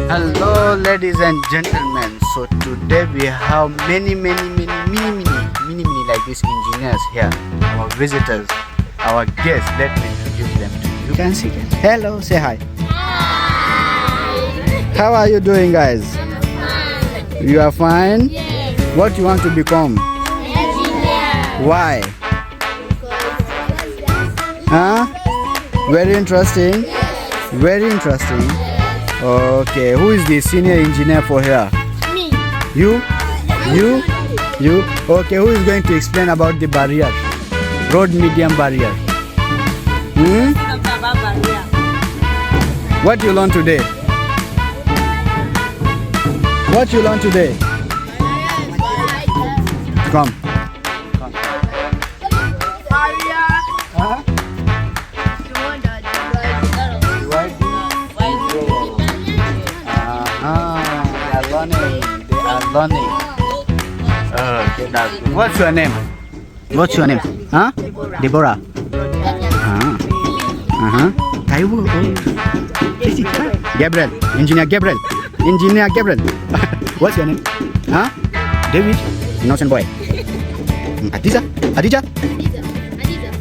Hello ladies and gentlemen, so today we have many like these engineers here, our visitors, our guests. Let me introduce them to you. Can see them. Hello, say hi. How are you doing, guys? You are fine? Yes. What you want to become? Engineer. Why? Huh? Very interesting. Very interesting. Okay, who is the senior engineer for here? Me. You? You? You? Okay, who is going to explain about the barrier? Road medium barrier. What you learn today? What you learn today? Come. Huh? They are learning. Okay, that's good. What's your name? What's your name? Huh? Deborah. Taiwo. Gabriel. Engineer Gabriel. Engineer Gabriel. What's your name? Huh? David. Innocent boy. Adiza. Adija.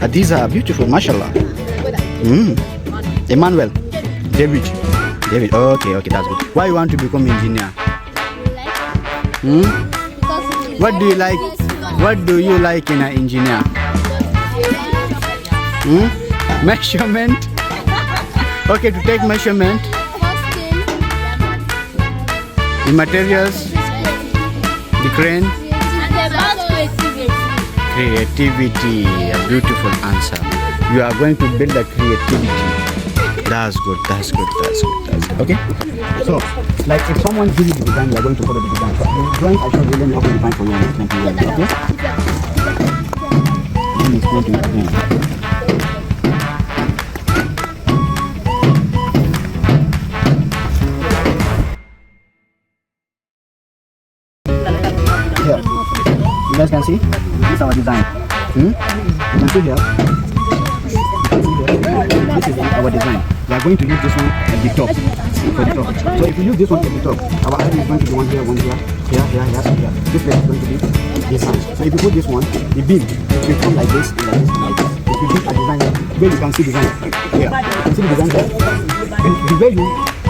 Adiza. Beautiful. Mashallah. Emmanuel. David. David. Okay, that's good. Why you want to become engineer? What do you like? What do you like in an engineer? Measurement. Okay, to take measurement. The materials, the crane. Creativity. A beautiful answer. You are going to build a creativity. That's good. Okay? So, like if someone gives you the design, you are going to follow the design. So, the drawing I showed you, let me open the design for you and explain to you. Okay? Let me explain to you again. Here. You guys can see? This is our design. You can see here. This is our design. We are going to use this one at the top. For the top. So if you use this one at the top, our iron is going to be one here. Here. This place is going to be this side. So if you put this one, the beam will come like this and like this and like this. If you do a design where you can see design here. See the design there? The way you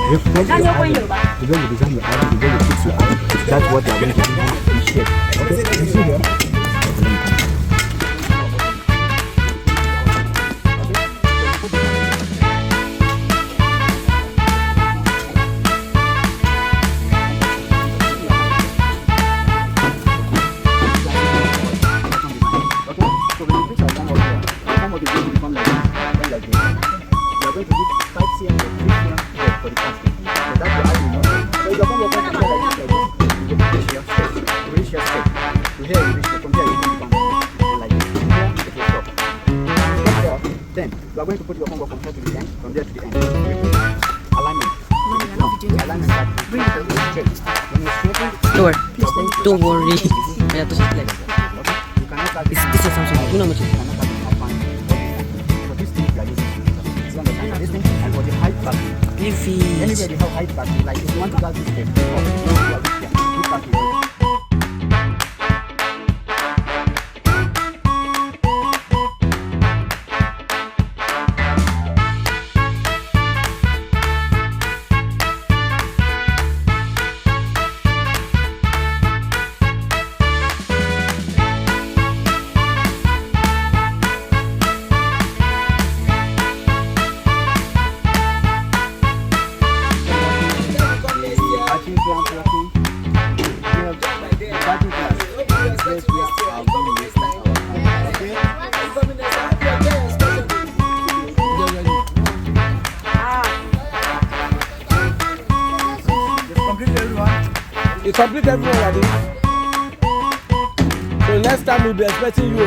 reflect your iron, the way you design your iron, the way you fix your iron, that's what you are going to do in shape. Okay? You see here? Then you are going to put your homework from here to the end, from there to the end. Alignment. Don't worry. Yeah, this is like. This is something. You know much. So this thing you are using, this thing, and for the height factor. Anywhere you have height factor, like if you want to gas this thing, you are You complete everyone already. So next time we'll be expecting you.